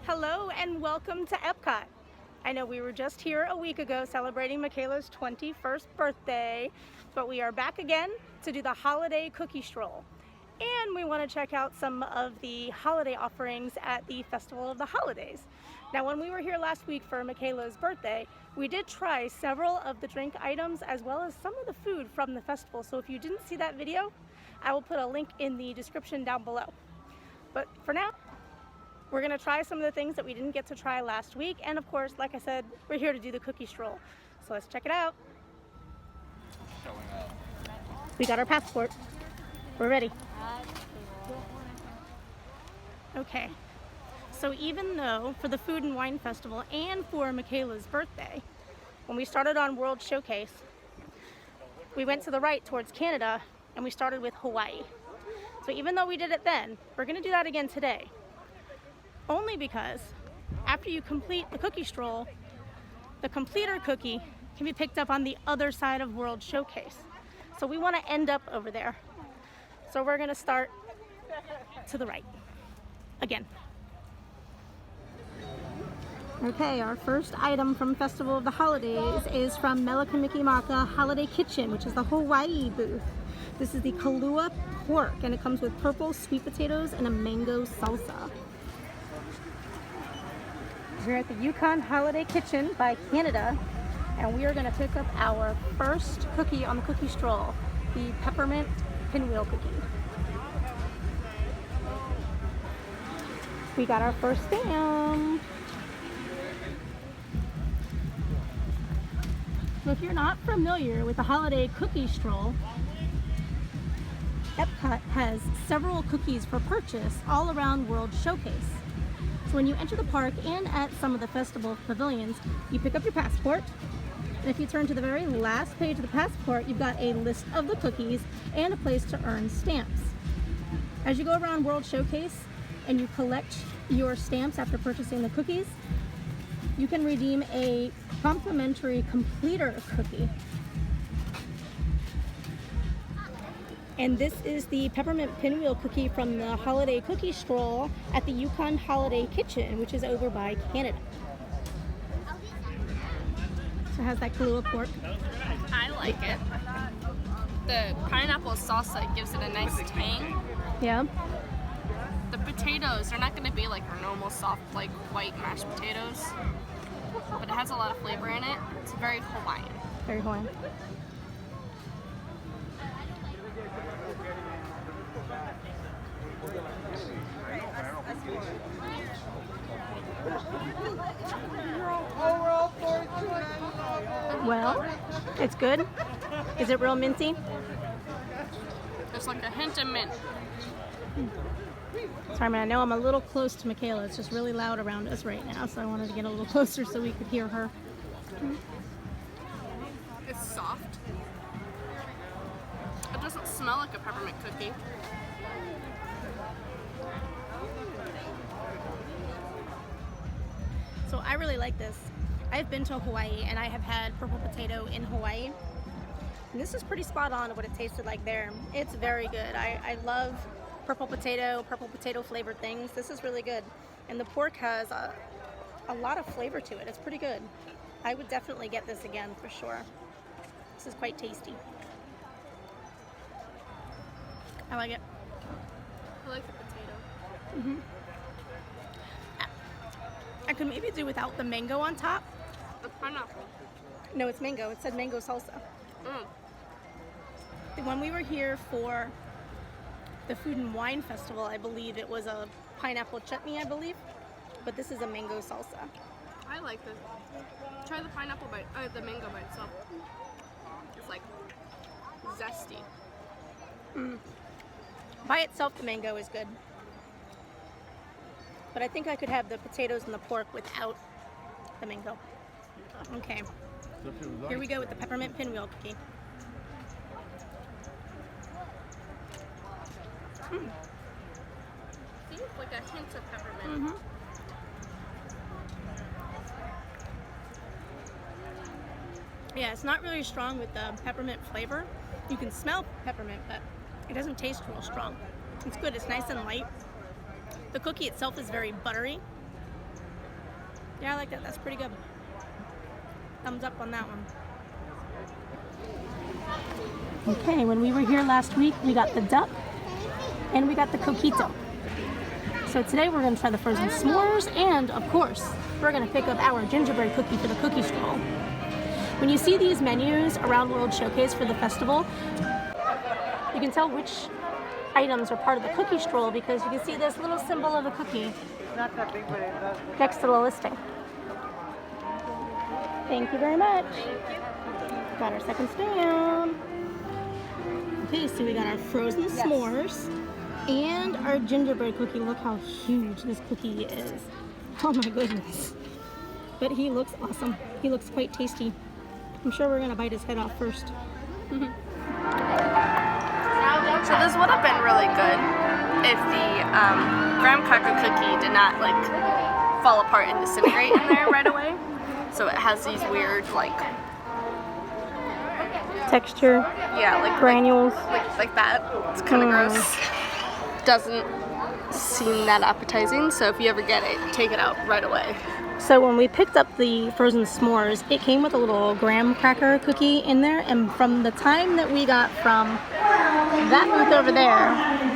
Hello and welcome to Epcot. I know we were just here a week ago celebrating Michaela's 21st birthday, but we are back again to do the Holiday Cookie Stroll. And we want to check out some of the holiday offerings at the Festival of the Holidays. Now, when we were here last week for Michaela's birthday, we did try several of the drink items as well as some of the food from the festival. So if you didn't see that video, I will put a link in the description down below. But for now, we're gonna try some of the things that we didn't get to try last week. And of course, like I said, we're here to do the cookie stroll. So let's check it out. We got our passport. We're ready. Okay, so even though for the Food and Wine Festival and for Michaela's birthday, when we started on World Showcase, we went to the right towards Canada and we started with Hawaii. So even though we did it then, we're gonna do that again today. Only because after you complete the cookie stroll, the completer cookie can be picked up on the other side of World Showcase. So we wanna end up over there. So we're gonna start to the right, again. Okay, our first item from Festival of the Holidays is from Melikamikimaka Holiday Kitchen, which is the Hawaii booth. This is the Kalua pork, and it comes with purple sweet potatoes and a mango salsa. We're at the Yukon Holiday Kitchen by Canada, and we are going to pick up our first cookie on the cookie stroll, the peppermint pinwheel cookie. We got our first stamp. So if you're not familiar with the Holiday Cookie Stroll, Epcot has several cookies for purchase all around World Showcase. So when you enter the park and at some of the festival pavilions, you pick up your passport, and if you turn to the very last page of the passport, you've got a list of the cookies and a place to earn stamps. As you go around World Showcase and you collect your stamps after purchasing the cookies, you can redeem a complimentary completer cookie. And this is the peppermint pinwheel cookie from the Holiday Cookie Stroll at the Yukon Holiday Kitchen, which is over by Canada. So it has that Kalua pork. I like it. The pineapple salsa gives it a nice tang. Yeah. The potatoes, they're not going to be like our normal soft, like white mashed potatoes, but it has a lot of flavor in it. It's very Hawaiian. Very Hawaiian. Well, it's good. Is it real minty? There's like a hint of mint. Sorry, man, I know I'm a little close to Michaela. It's just really loud around us right now, so I wanted to get a little closer so we could hear her. It's soft. It doesn't smell like a peppermint cookie. So I really like this. I've been to Hawaii and I have had purple potato in Hawaii. And this is pretty spot on what it tasted like there. It's very good. I love purple potato flavored things. This is really good. And the pork has a lot of flavor to it. It's pretty good. I would definitely get this again for sure. This is quite tasty. I like it. I like the potato. Mm-hmm. I could maybe do without the mango on top. The pineapple. No, it's mango. It said mango salsa. When we were here for the Food and Wine Festival, I believe it was a pineapple chutney, I believe. But this is a mango salsa. I like this. Try the pineapple by the mango by itself. It's like zesty. By itself, the mango is good. But I think I could have the potatoes and the pork without the mango. Okay. Here we go with the peppermint pinwheel cookie. See, like a hint of peppermint. Mm-hmm. Yeah, it's not really strong with the peppermint flavor. You can smell peppermint, but it doesn't taste real strong. It's good. It's nice and light. The cookie itself is very buttery. Yeah, I like that. That's pretty good. Thumbs up on that one. Okay, when we were here last week, we got the duck and we got the coquito. So today we're going to try the frozen s'mores, and of course, we're going to pick up our gingerbread cookie for the cookie stroll. When you see these menus around World Showcase for the festival, you can tell which items are part of the cookie stroll because you can see this little symbol of a cookie next to the listing. Thank you very much. Got our second stand. Okay, so we got our frozen s'mores and our gingerbread cookie. Look how huge this cookie is. Oh my goodness. But he looks awesome. He looks quite tasty. I'm sure we're gonna bite his head off first. So this would have been really good if the graham cracker cookie did not like fall apart and disintegrate in there right away. So it has these weird like Texture, yeah, like granules. like that. It's kind of gross. Doesn't seem that appetizing. So if you ever get it, take it out right away. So when we picked up the frozen s'mores, it came with a little graham cracker cookie in there, and from the time that we got from that booth over there,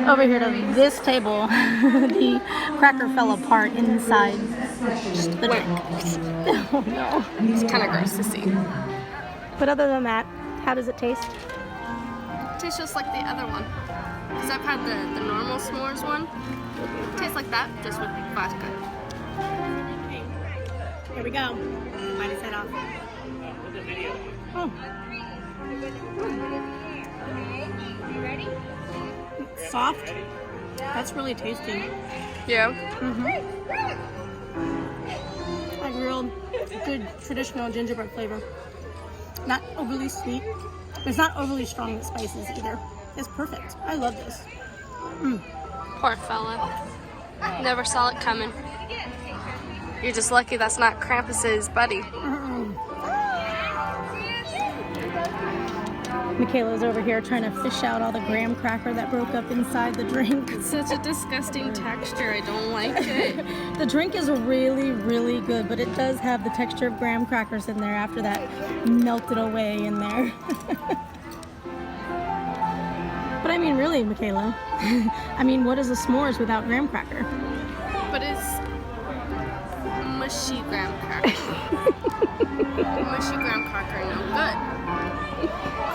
over here to this table, the cracker fell apart inside the drink. Oh no. It's kind of gross to see. But other than that, how does it taste? It tastes just like the other one. Because I've had the normal s'mores one. It tastes like that, just with vodka. Here we go. Bite his head off. Oh. Soft. That's really tasty. Yeah. Like real good traditional gingerbread flavor. Not overly sweet. It's not overly strong with spices either. It's perfect. I love this. Poor fella. Never saw it coming. You're just lucky that's not Krampus's buddy. Michaela's over here trying to fish out all the graham cracker that broke up inside the drink. It's such a disgusting texture. I don't like it. The drink is really, really good, but it does have the texture of graham crackers in there after that melted away in there. But I mean, really, Michaela, I mean, what is a s'mores without graham cracker? But it's mushy graham cracker. Mushy graham cracker, no good.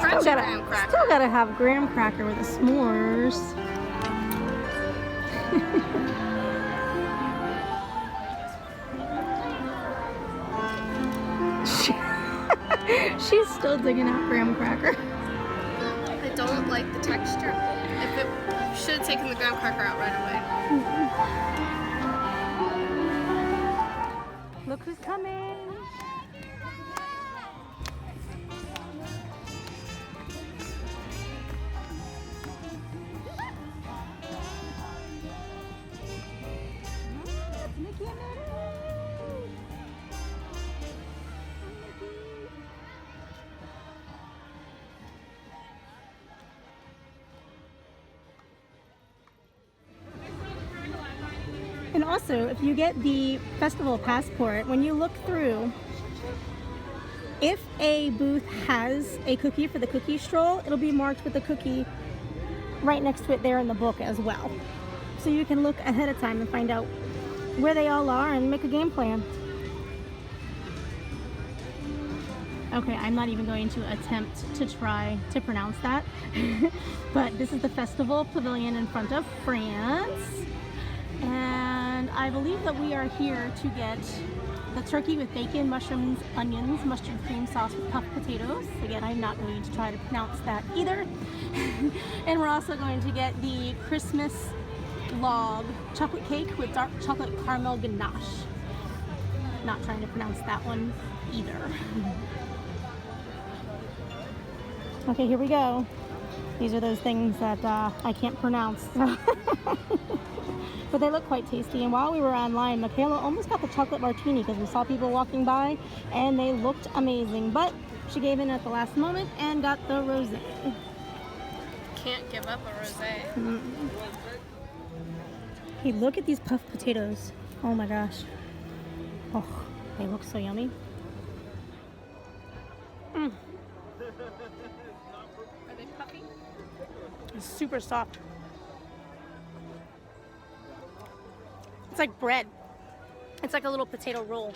Crunchy graham cracker. Still gotta have graham cracker with the s'mores. She's still digging out graham cracker. I don't like the texture. If it should have taken the graham cracker out right away. Look who's coming. And also, if you get the festival passport, when you look through, if a booth has a cookie for the cookie stroll, it'll be marked with the cookie right next to it there in the book as well. So you can look ahead of time and find out where they all are and make a game plan. Okay, I'm not even going to attempt to try to pronounce that. But this is the festival pavilion in front of France. And I believe that we are here to get the turkey with bacon, mushrooms, onions, mustard cream sauce with puffed potatoes. Again, I'm not going to try to pronounce that either. And we're also going to get the Christmas log chocolate cake with dark chocolate caramel ganache. Not trying to pronounce that one either. Okay, here we go. These are those things that I can't pronounce. But they look quite tasty, and while we were online, Michaela almost got the chocolate martini because we saw people walking by and they looked amazing, but she gave in at the last moment and got the rosé. Can't give up a rosé. Hey, look at these puffed potatoes. Oh my gosh. Oh. They look so yummy. Mm. Are they puffy? It's super soft. It's like bread. It's like a little potato roll.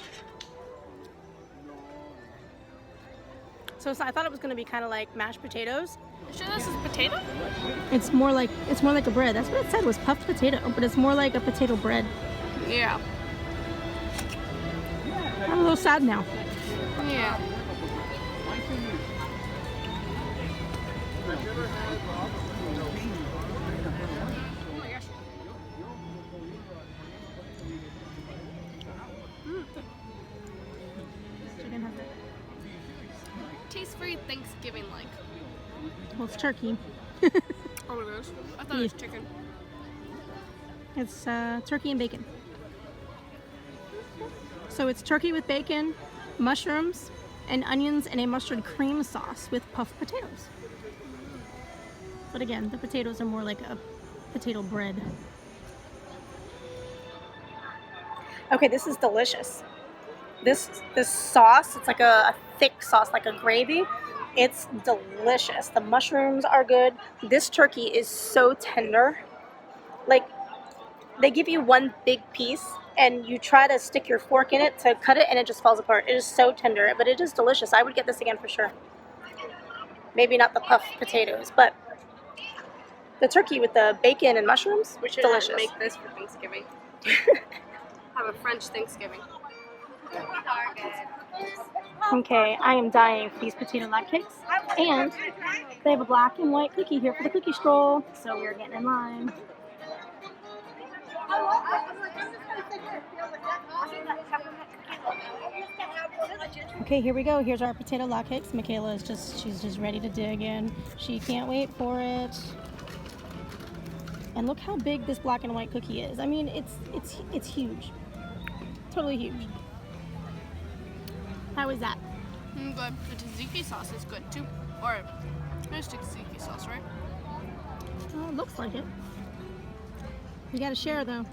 So I thought it was going to be kind of like mashed potatoes. You sure this is potato? It's more like a bread. That's what it said, was puffed potato, but it's more like a potato bread. Yeah. I'm a little sad now. Yeah. Oh my gosh. Tastes very Thanksgiving-like. Well, it's turkey. Oh, it is? I thought it was chicken. It's turkey and bacon. So it's turkey with bacon, mushrooms, and onions, and a mustard cream sauce with puffed potatoes. But again, the potatoes are more like a potato bread. Okay, this is delicious. This sauce, it's like a thick sauce, like a gravy. It's delicious. The mushrooms are good. This turkey is so tender. Like, they give you one big piece and you try to stick your fork in it to cut it and it just falls apart. It is so tender, but it is delicious. I would get this again for sure. Maybe not the puffed potatoes, but the turkey with the bacon and mushrooms, We should delicious. make this for Thanksgiving. Have a French Thanksgiving. Okay, I am dying for these potato latkes. And they have a black and white cookie here for the cookie stroll, so we're getting in line. Okay, here we go. Here's our potato latkes. Michaela is she's just ready to dig in. She can't wait for it. And look how big this black and white cookie is. I mean, it's huge. Totally huge. How is that? Good. The tzatziki sauce is good too. Or, there's tzatziki sauce, right? Well, it looks like it. You gotta share though.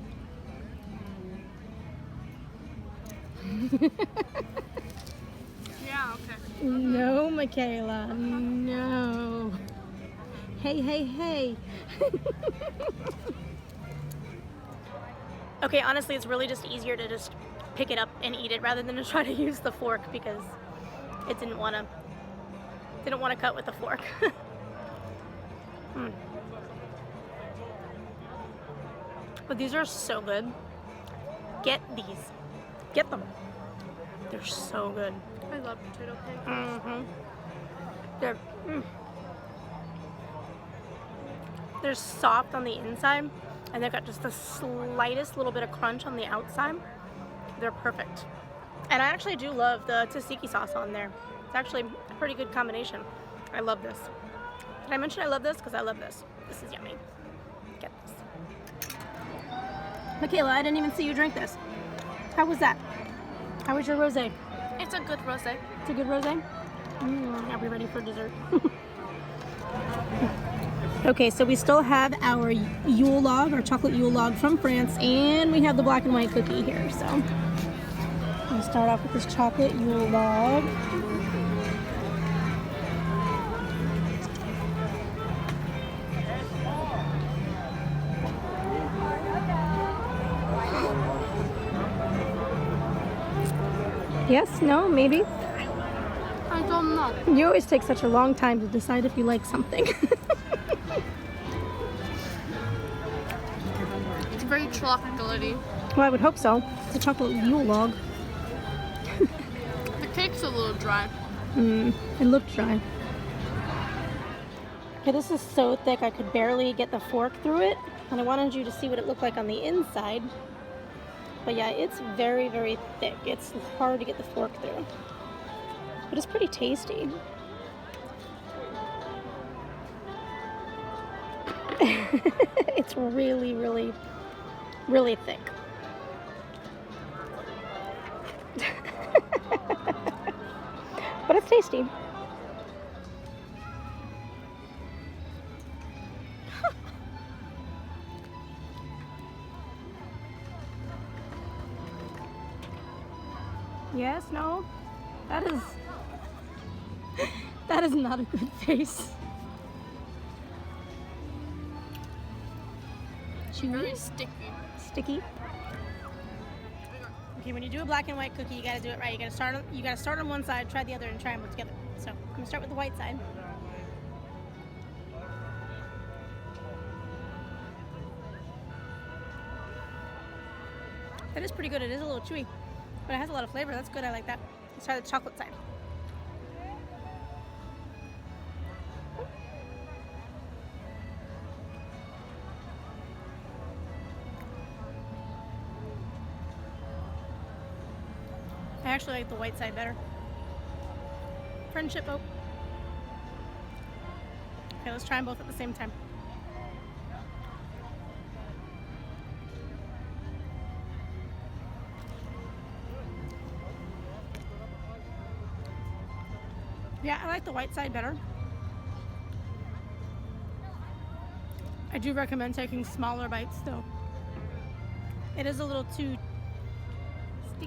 Yeah, okay. No, Michaela, no. Hey, hey, hey. Okay, honestly, it's really just easier to just pick it up and eat it rather than to try to use the fork because it didn't want to cut with the fork. But these are so good. Get these. Get them. They're so good. I love potato pancakes. They're they're soft on the inside, and they've got just the slightest little bit of crunch on the outside. They're perfect. And I actually do love the tzatziki sauce on there. It's actually a pretty good combination. I love this. Did I mention I love this? Because I love this. This is yummy. Get this. Michaela, I didn't even see you drink this. How was that? How was your rosé? It's a good rosé. It's a good rosé? Are we ready for dessert? Okay, so we still have our Yule log, our chocolate Yule log from France, and we have the black and white cookie here. So we'll start off with this chocolate Yule log. Yes, no, maybe? I don't know. You always take such a long time to decide if you like something. It's very chocolatey. Well, I would hope so. It's a chocolate Yule log. The cake's a little dry. It looked dry. Okay, this is so thick I could barely get the fork through it. And I wanted you to see what it looked like on the inside. But yeah, it's very, very thick. It's hard to get the fork through. But it's pretty tasty. It's really, really, really thick. But it's tasty. Yes, no? That is... that is not a good face. Very sticky. Sticky. Okay, when you do a black and white cookie, you gotta do it right. You gotta start on one side, try the other, and try them both together. So I'm gonna start with the white side. That is pretty good. It is a little chewy, but it has a lot of flavor. That's good. I like that. Let's try the chocolate side. I actually like the white side better. Friendship, oh. Okay, let's try them both at the same time. Yeah, I like the white side better. I do recommend taking smaller bites though. It is a little too,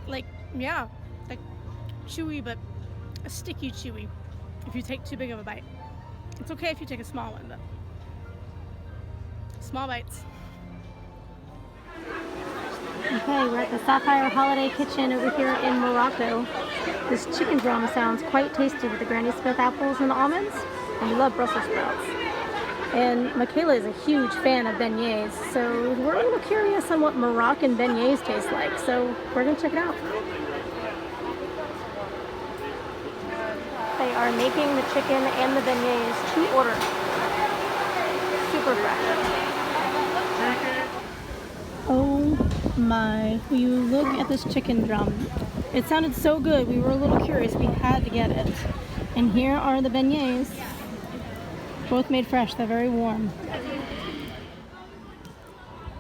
like chewy, but a sticky chewy if you take too big of a bite. It's okay if you take a small one, but small bites. Okay, we're at the Sapphire Holiday Kitchen over here in Morocco. This chicken drum sounds quite tasty with the Granny Smith apples and almonds. And we love Brussels sprouts. And Michaela is a huge fan of beignets, so we're a little curious on what Moroccan beignets taste like. So we're gonna check it out. They are making the chicken and the beignets to order. Super fresh. Oh my, will you look at this chicken drum? It sounded so good, we were a little curious, we had to get it. And here are the beignets. Both made fresh, they're very warm.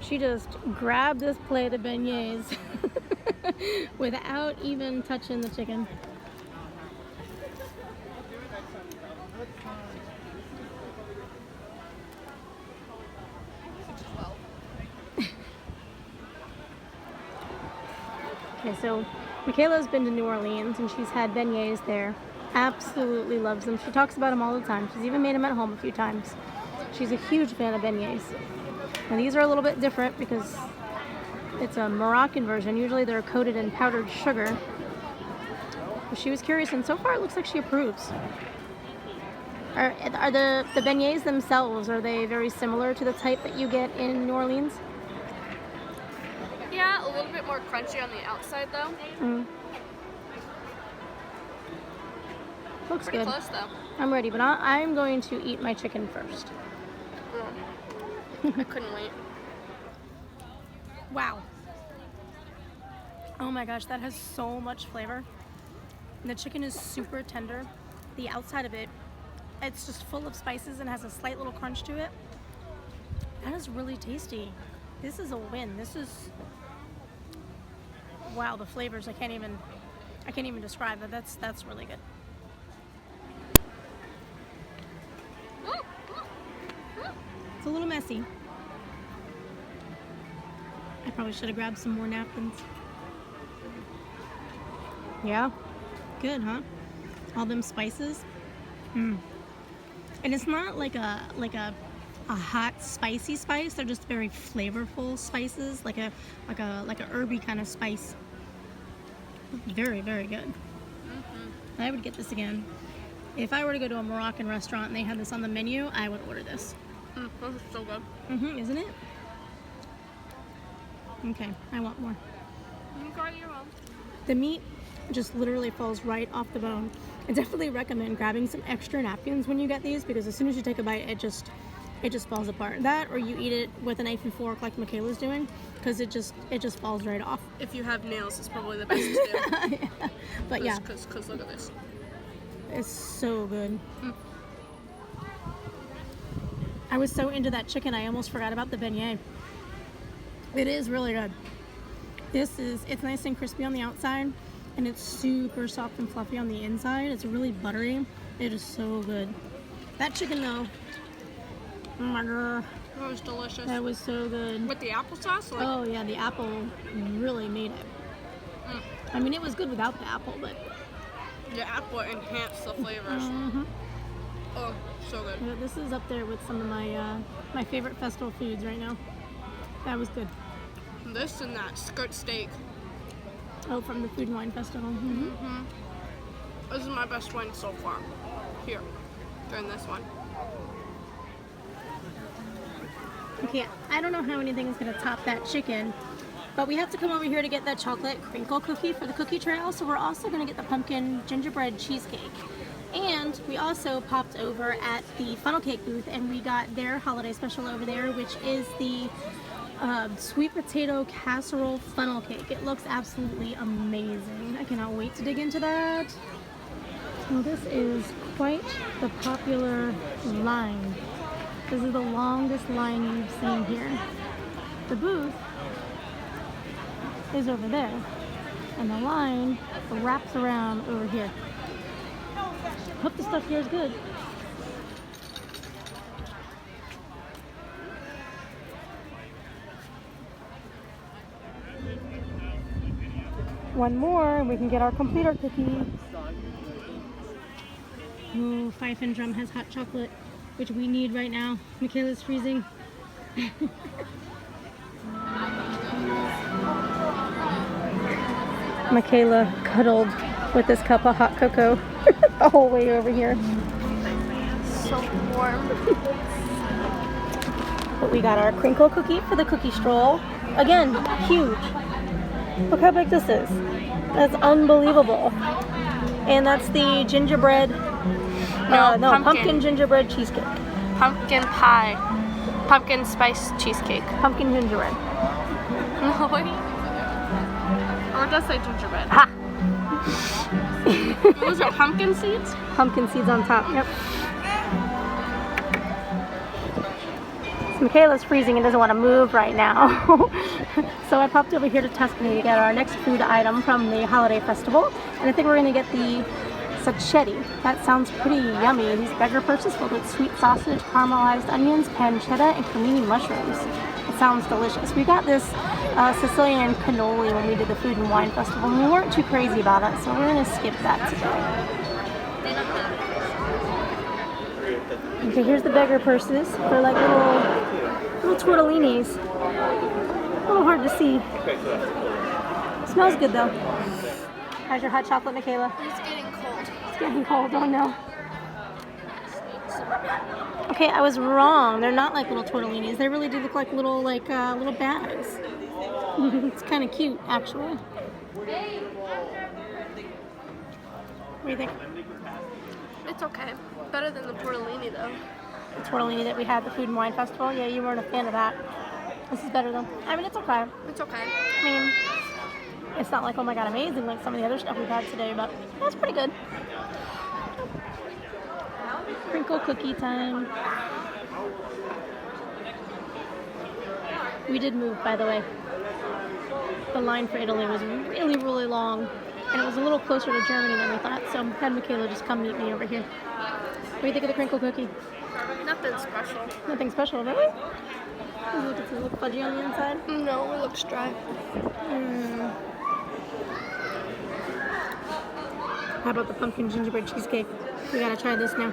She just grabbed this plate of beignets without even touching the chicken. Okay, so Michaela's been to New Orleans and she's had beignets there. Absolutely loves them. She talks about them all the time. She's even made them at home a few times. She's a huge fan of beignets. And these are a little bit different because it's a Moroccan version. Usually they're coated in powdered sugar. But she was curious, and so far it looks like she approves. Are the beignets themselves, are they very similar to the type that you get in New Orleans? Yeah, a little bit more crunchy on the outside though. Mm. Looks Pretty good. Close though. I'm ready, but I'm going to eat my chicken first. I couldn't wait. Wow. Oh my gosh, that has so much flavor. And the chicken is super tender. The outside of it, it's just full of spices and has a slight little crunch to it. That is really tasty. This is a win. This is, wow, the flavors I can't even describe, but that's really good. It's a little messy. I probably should have grabbed some more napkins. Yeah, good, huh? All them spices. And it's not like a hot spicy spice. They're just very flavorful spices, like a herby kind of spice. Very, very good. I would get this again. If I were to go to a Moroccan restaurant and they had this on the menu, I would order this. This is so good. Isn't it? Okay, I want more. You got your own. The meat just literally falls right off the bone. I definitely recommend grabbing some extra napkins when you get these, because as soon as you take a bite, it just falls apart. That, or you eat it with a knife and fork like Michaela's doing, because it just falls right off. If you have nails, it's probably the best to do. Yeah. But yeah, Cause look at this. it's so good. I was so into that chicken, I almost forgot about the beignet. It is really good. It's nice and crispy on the outside, and it's super soft and fluffy on the inside. It's really buttery. It is so good. That chicken though, oh my god. That was delicious. That was so good. With the applesauce? Oh yeah, the apple really made it. I mean, it was good without the apple, but... The apple enhanced the flavors. Oh, so good. Yeah, this is up there with some of my my favorite festival foods right now. That was good. This and that skirt steak. Oh, from the Food and Wine Festival. This is my best one so far. Here, during this one. Okay, I don't know how anything is going to top that chicken, but we have to come over here to get that chocolate crinkle cookie for the cookie trail, so we're also going to get the pumpkin gingerbread cheesecake. And we also popped over at the funnel cake booth and we got their holiday special over there, which is the sweet potato casserole funnel cake. It looks absolutely amazing. I cannot wait to dig into that. Well, this is quite the popular line. This is the longest line you've seen here. The booth is over there, and the line wraps around over here. Hope the stuff here is good. One more, and we can get our completer cookie. Ooh, Fife and Drum has hot chocolate, which we need right now. Michaela's freezing. Michaela cuddled with this cup of hot cocoa the whole way over here. So warm. But we got our crinkle cookie for the cookie stroll. Again, huge. Look how big this is. That's unbelievable. And that's the gingerbread, pumpkin gingerbread cheesecake. Pumpkin pie. Pumpkin spice cheesecake. Pumpkin gingerbread. No way. Or does say gingerbread? Ha! Those are pumpkin seeds? Pumpkin seeds on top, yep. So Michaela's freezing and doesn't want to move right now. So I popped over here to Tuscany to get our next food item from the holiday festival. And I think we're going to get the sacchetti. That sounds pretty yummy. These beggar purses filled with sweet sausage, caramelized onions, pancetta, and cremini mushrooms. It sounds delicious. We got this Sicilian cannoli when we did the Food and Wine Festival, and we weren't too crazy about it, so we're going to skip that today. Okay, here's the beggar purses. They're like little tortellinis. A little hard to see. Smells good though. How's your hot chocolate, Michaela? It's getting cold. It's getting cold, oh no. Okay, I was wrong. They're not like little tortellinis. They really do look like little bags. It's kind of cute, actually. What do you think? It's okay. Better than the tortellini though. The tortellini that we had at the Food and Wine Festival? Yeah, you weren't a fan of that. This is better though. I mean, it's okay. It's okay. I mean, it's not like, oh my god, amazing like some of the other stuff we've had today, but that's pretty good. Crinkle cookie time. We did move, by the way. The line for Italy was really, really long, and it was a little closer to Germany than we thought, so I had Michaela just come meet me over here. What do you think of the crinkle cookie? Nothing special. Nothing special, really? Does it look fudgy on the inside? No, it looks dry. How about the pumpkin gingerbread cheesecake? We gotta try this now.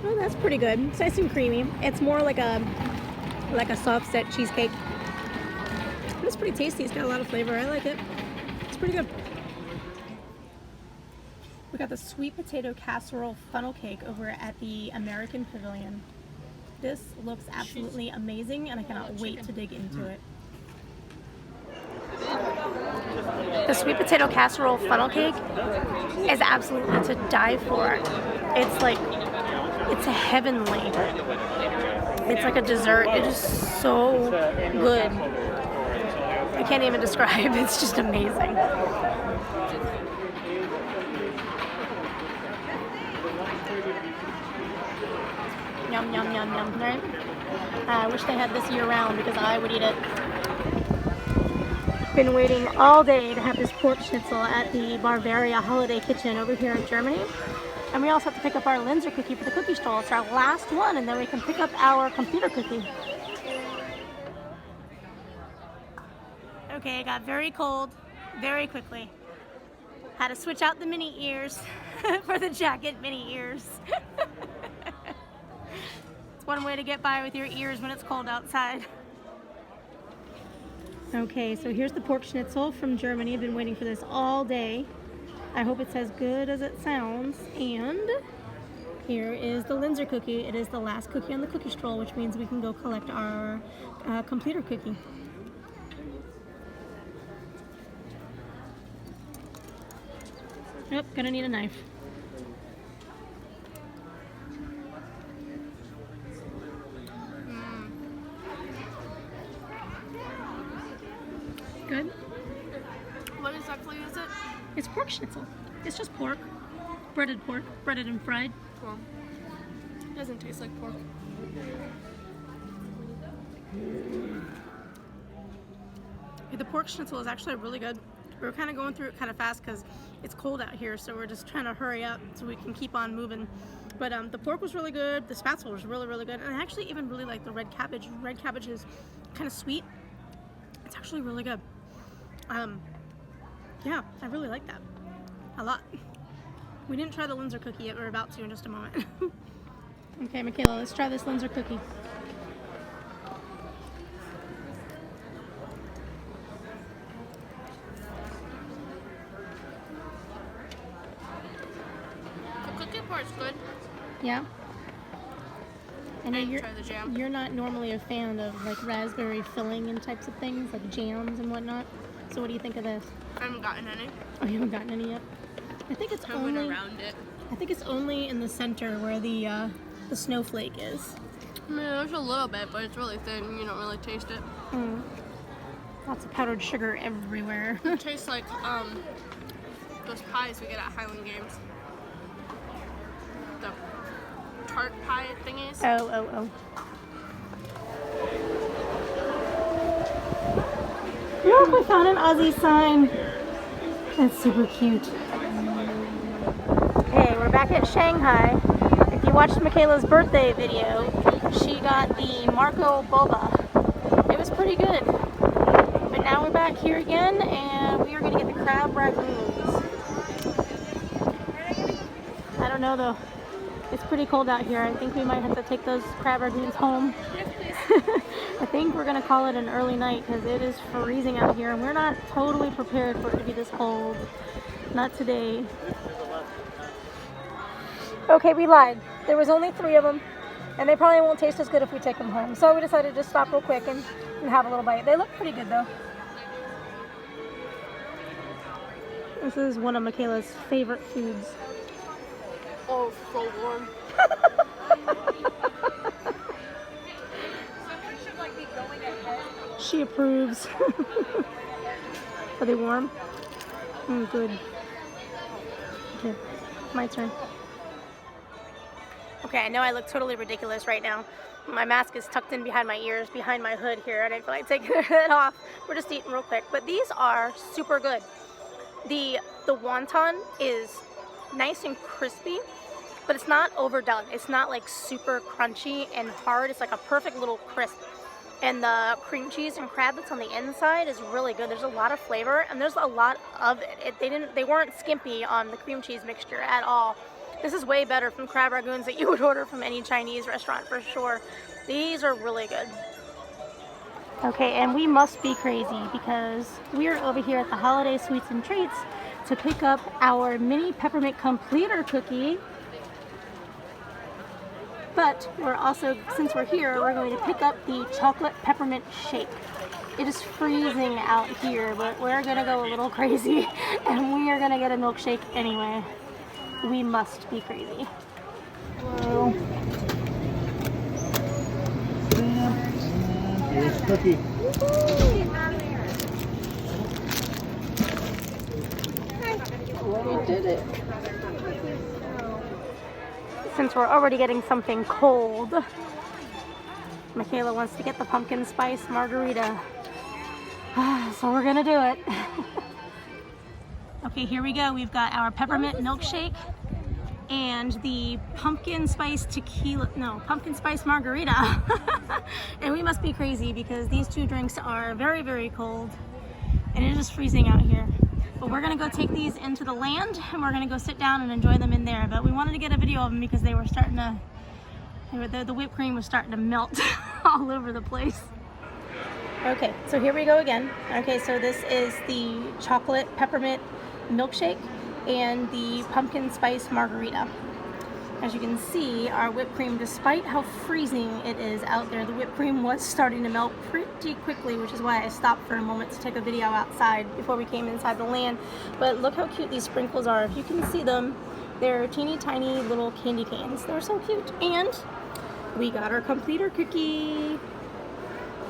Oh, that's pretty good. It's nice and creamy. It's more like a soft set cheesecake. It's pretty tasty. It's got a lot of flavor. I like it. It's pretty good. We got the sweet potato casserole funnel cake over at the American Pavilion. This looks absolutely amazing, and I cannot wait to dig into it. The sweet potato casserole funnel cake is absolutely to die for. It's heavenly. It's like a dessert. It is so good. I can't even describe. It's just amazing. Yum, yum, yum, yum, right? I wish they had this year round because I would eat it. Been waiting all day to have this pork schnitzel at the Bavaria Holiday Kitchen over here in Germany. And we also have to pick up our Linzer cookie for the cookie stroll. It's our last one, and then we can pick up our computer cookie. Okay, it got very cold very quickly. Had to switch out the mini ears for the jacket mini ears. It's one way to get by with your ears when it's cold outside. Okay, so here's the pork schnitzel from Germany. I've been waiting for this all day. I hope it's as good as it sounds. And here is the Linzer cookie. It is the last cookie on the cookie stroll, which means we can go collect our completer cookie. Yep, gonna need a knife. Good. What exactly is it? It's pork schnitzel. It's just pork, breaded and fried. Well, it doesn't taste like pork. The pork schnitzel is actually really good. We're kind of going through it kind of fast because it's cold out here, so we're just trying to hurry up so we can keep on moving. But the pork was really good. The spatzel was really, really good. And I actually even really like the red cabbage. Red cabbage is kind of sweet. It's actually really good. Yeah, I really like that a lot. We didn't try the Linzer cookie yet. We're about to in just a moment. Okay, Michaela, let's try this Linzer cookie. The cookie part's good. Yeah? I know I didn't try the jam. you're not normally a fan of like raspberry filling and types of things, like jams and whatnot. So what do you think of this? I haven't gotten any. Oh, you haven't gotten any yet? I think it's I only went around it. I think it's only in the center where the snowflake is. I mean, there's a little bit, but it's really thin. You don't really taste it. Mm. Lots of powdered sugar everywhere. It tastes like those pies we get at Highland Games. The tart pie thingies. Oh. Look, we found an Aussie sign. That's super cute. Hey, we're back at Shanghai. If you watched Michaela's birthday video, she got the Marco Boba. It was pretty good. But now we're back here again, and we are going to get the crab ragoons. I don't know though. It's pretty cold out here. I think we might have to take those crab ragoons home. Yes, please. I think we're gonna call it an early night because it is freezing out here and we're not totally prepared for it to be this cold. Not today. Okay, we lied. There was only 3 of them and they probably won't taste as good if we take them home. So we decided to just stop real quick and have a little bite. They look pretty good though. This is one of Michaela's favorite foods. Oh, so warm. She approves. Are they warm? Good. Okay, my turn. Okay, I know I look totally ridiculous right now. My mask is tucked in behind my ears, behind my hood here. I didn't feel like taking it off. We're just eating real quick. But these are super good. The wonton is nice and crispy, but it's not overdone. It's not like super crunchy and hard. It's like a perfect little crisp. And the cream cheese and crab that's on the inside is really good. There's a lot of flavor and there's a lot of it. They weren't skimpy on the cream cheese mixture at all. This is way better from crab ragoons that you would order from any Chinese restaurant for sure. These are really good. Okay, and we must be crazy because we're over here at the Holiday Sweets and Treats to pick up our mini peppermint completer cookie. But we're also, since we're here, we're going to pick up the chocolate peppermint shake. It is freezing out here, but we're gonna go a little crazy and we are gonna get a milkshake anyway. We must be crazy. Hello. Here's Cookie. We did it. Since we're already getting something cold, Michaela wants to get the pumpkin spice margarita. So we're gonna do it. Okay, here we go. We've got our peppermint milkshake and the pumpkin spice margarita. And we must be crazy because these two drinks are very, very cold and it is freezing out here. But we're gonna go take these into the land and we're gonna go sit down and enjoy them in there. But we wanted to get a video of them because they were starting to, the whipped cream was starting to melt all over the place. Okay, so here we go again. Okay, so this is the chocolate peppermint milkshake and the pumpkin spice margarita. As you can see, our whipped cream, despite how freezing it is out there, the whipped cream was starting to melt pretty quickly, which is why I stopped for a moment to take a video outside before we came inside the land. But look how cute these sprinkles are. If you can see them, they're teeny tiny little candy canes. They're so cute. And we got our completer cookie.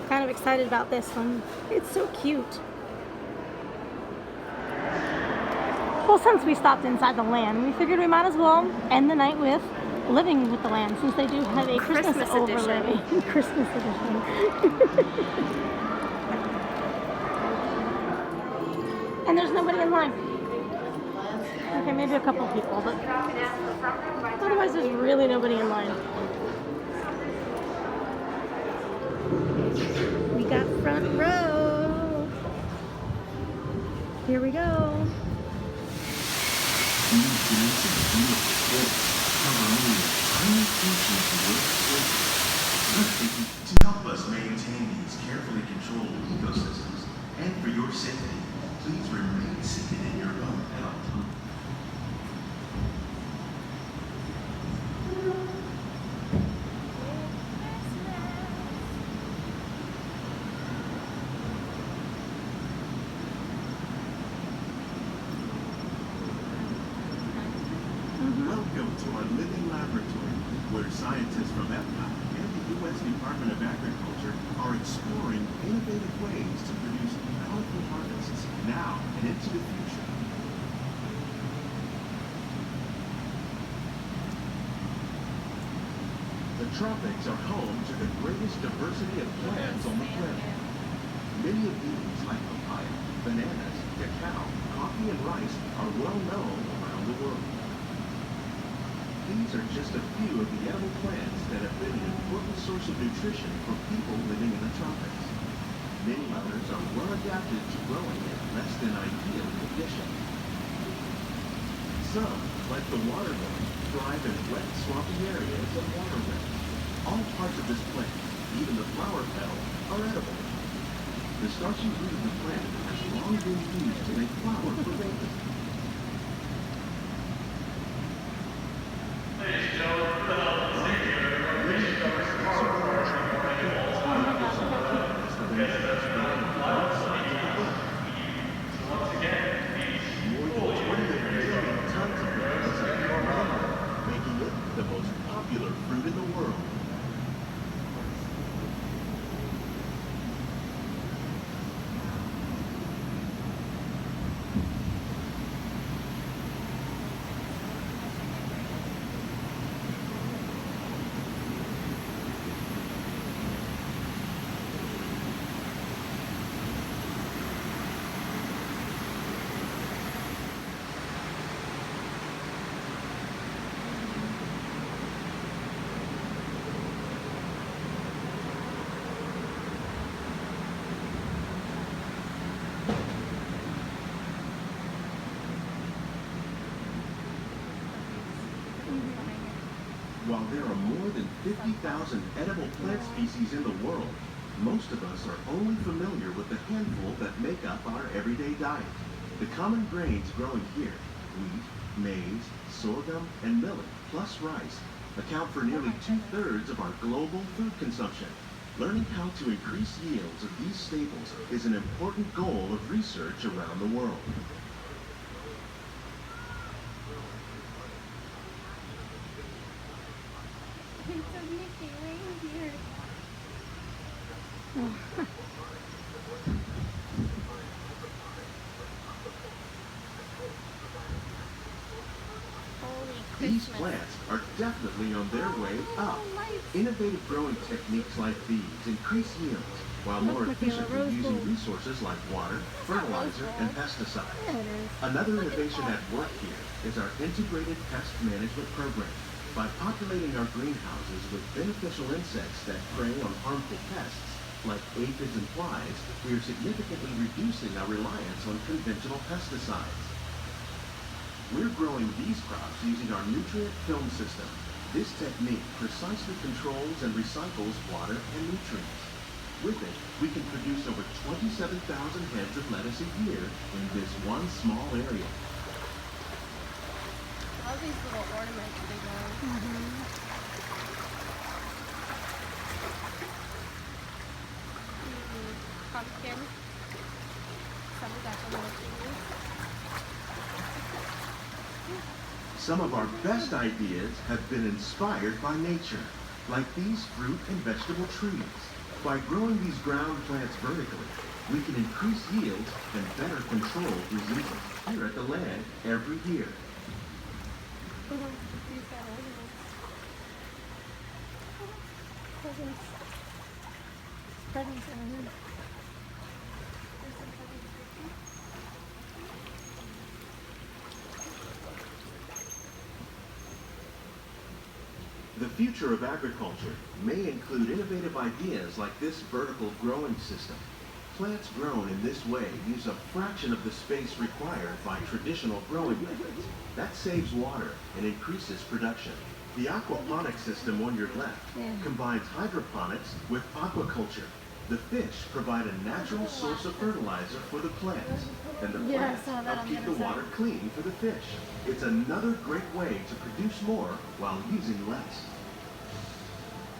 Kind of excited about this one. It's so cute. Well, since we stopped inside the land, we figured we might as well end the night with living with the land, since they do have a Christmas overlay. Christmas edition. And there's nobody in line. Okay, maybe a couple people, but otherwise there's really nobody in line. We got front row. Here we go. To help us maintain these carefully controlled ecosystems, and for your safety, please remain seated in your own health. Welcome to our living laboratory, where scientists from Epcot and the U.S. Department of Agriculture are exploring innovative ways to produce powerful harvests now and into the future. The tropics are home to the greatest diversity of plants on the planet. Many of these, like papaya, bananas, cacao, coffee, and rice, are well known around the world. These are just a few of the edible plants that have been an important source of nutrition for people living in the tropics. Many others are well adapted to growing in less than ideal conditions. Some, like the watermelon, thrive in wet, swampy areas of waterways. All parts of this plant, even the flower petals, are edible. The starchy root of the plant has long been used to make flour for baking. While there are more than 50,000 edible plant species in the world, most of us are only familiar with the handful that make up our everyday diet. The common grains growing here, wheat, maize, sorghum, and millet, plus rice, account for nearly 2/3 of our global food consumption. Learning how to increase yields of these staples is an important goal of research around the world. These plants plants are definitely on their way up. Innovative growing techniques like these increase yields while more efficiently using resources like water, fertilizer, and pesticides. Another innovation at work here is our integrated pest management program. By populating our greenhouses with beneficial insects that prey on harmful pests, like aphids and flies, we are significantly reducing our reliance on conventional pesticides. We're growing these crops using our nutrient film system. This technique precisely controls and recycles water and nutrients. With it, we can produce over 27,000 heads of lettuce a year in this one small area. All these little ornaments they go. Pumpkin. Some of that's a little thingy. Some of our best ideas have been inspired by nature, like these fruit and vegetable trees. By growing these ground plants vertically, we can increase yields and better control diseases here at the land every year. The future of agriculture may include innovative ideas like this vertical growing system. Plants grown in this way use a fraction of the space required by traditional growing methods. That saves water and increases production. The aquaponics system on your left combines hydroponics with aquaculture. The fish provide a natural source of fertilizer for the plants, and the plants help keep the water clean for the fish. It's another great way to produce more while using less.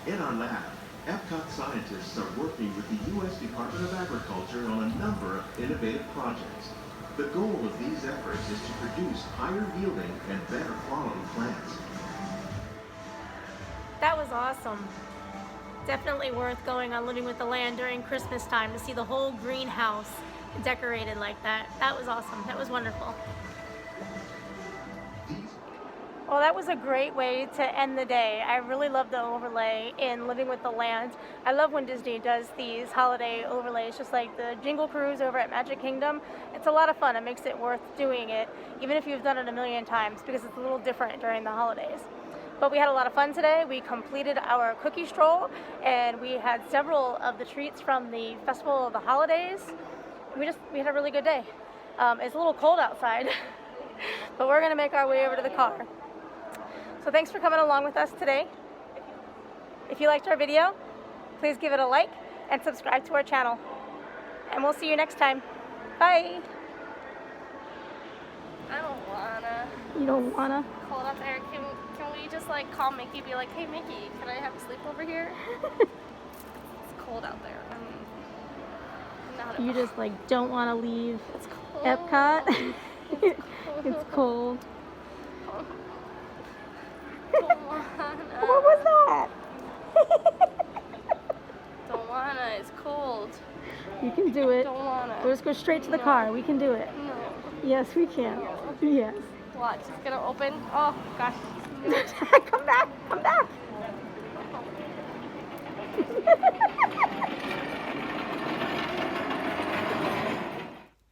In our lab, Epcot scientists are working with the U.S. Department of Agriculture on a number of innovative projects. The goal of these efforts is to produce higher yielding and better quality plants. That was awesome. Definitely worth going on Living with the Land during Christmas time to see the whole greenhouse decorated like that. That was awesome. That was wonderful. Well, that was a great way to end the day. I really love the overlay in Living with the Land. I love when Disney does these holiday overlays, just like the Jingle Cruise over at Magic Kingdom. It's a lot of fun. It makes it worth doing it, even if you've done it a million times, because it's a little different during the holidays. But we had a lot of fun today. We completed our cookie stroll, and we had several of the treats from the Festival of the Holidays. We had a really good day. It's a little cold outside, but we're gonna make our way over to the car. So thanks for coming along with us today. If you liked our video, please give it a like and subscribe to our channel. And we'll see you next time. Bye. I don't wanna. You don't wanna? Cold out there. Can we just like call Mickey, be like, hey Mickey, can I have a sleep over here? It's cold out there. You just like don't want to leave It's cold. Epcot. It's cold. Don't wanna. What was that? Don't wanna. It's cold. You can do it. Don't wanna. We'll just go straight to the car. We can do it. No. Yes, we can. Yes. Watch. It's gonna open. Oh gosh. Come back. Come back.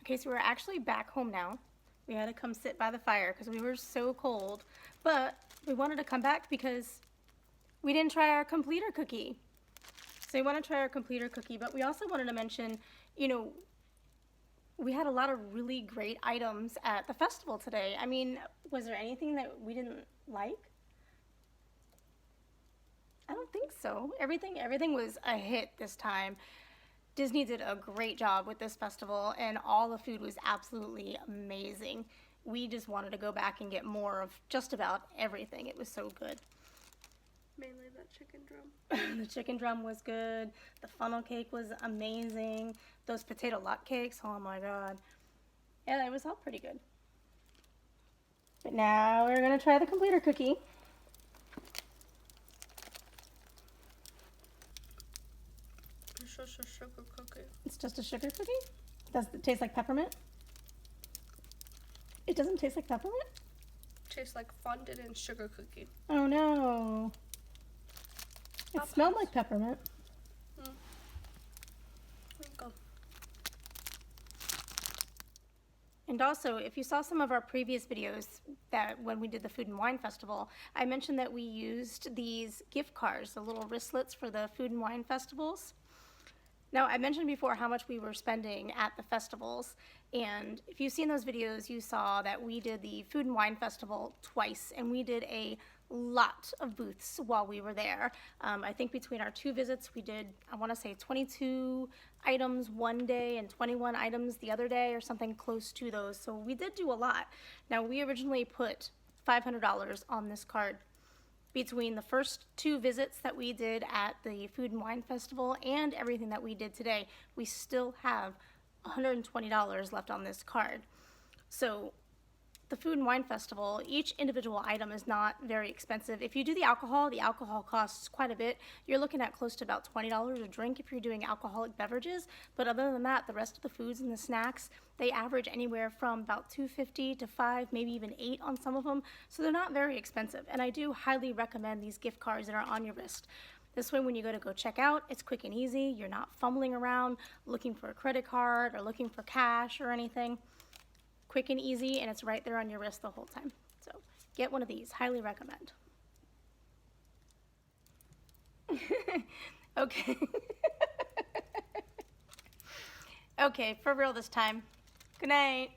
Okay, so we're actually back home now. We had to come sit by the fire because we were so cold, but we wanted to come back because we didn't try our completer cookie. So we want to try our completer cookie, but we also wanted to mention, you know, we had a lot of really great items at the festival today. I mean, was there anything that we didn't like? I don't think so. Everything was a hit this time. Disney did a great job with this festival, and all the food was absolutely amazing. We just wanted to go back and get more of just about everything. It was so good. Mainly that chicken drum. The chicken drum was good. The funnel cake was amazing. Those potato luck cakes, oh my god. Yeah, it was all pretty good. But now we're gonna try the completer cookie. It's just a sugar cookie. It's just a sugar cookie? Does it taste like peppermint? It doesn't taste like peppermint? Tastes like fondant and sugar cookie. Oh no. It smelled like peppermint. There you go. And also, if you saw some of our previous videos that when we did the Food and Wine Festival, I mentioned that we used these gift cards, the little wristlets for the Food and Wine Festivals. Now, I mentioned before how much we were spending at the festivals, and if you've seen those videos, you saw that we did the Food and Wine Festival twice, and we did a lot of booths while we were there. I think between our 2 visits, we did, I want to say 22 items one day and 21 items the other day, or something close to those, so we did do a lot. Now, we originally put $500 on this card. Between the first 2 visits that we did at the Food and Wine Festival and everything that we did today, we still have $120 left on this card. So the Food and Wine Festival, each individual item is not very expensive. If you do the alcohol costs quite a bit. You're looking at close to about $20 a drink if you're doing alcoholic beverages. But other than that, the rest of the foods and the snacks, they average anywhere from about $2.50 to $5, maybe even $8 on some of them. So they're not very expensive. And I do highly recommend these gift cards that are on your wrist. This way, when you go check out, it's quick and easy. You're not fumbling around looking for a credit card or looking for cash or anything. Quick and easy, and it's right there on your wrist the whole time. So get one of these, highly recommend. Okay. Okay, for real this time. Good night.